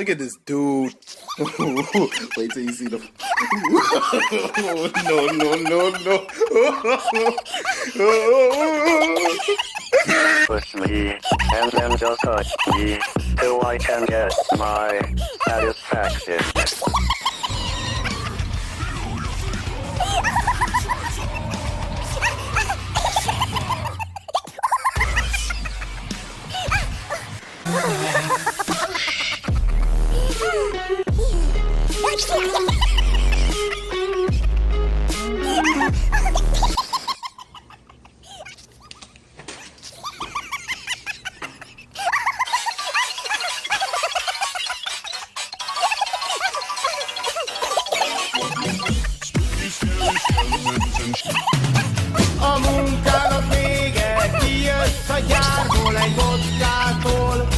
Look at this dude. Wait till you see the. No. Push me, and then just touch me, till I can get my satisfaction. A munkának vége, kijössz a gyárból egy vodkától.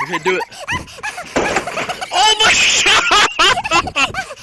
Okay, do it. Oh my god!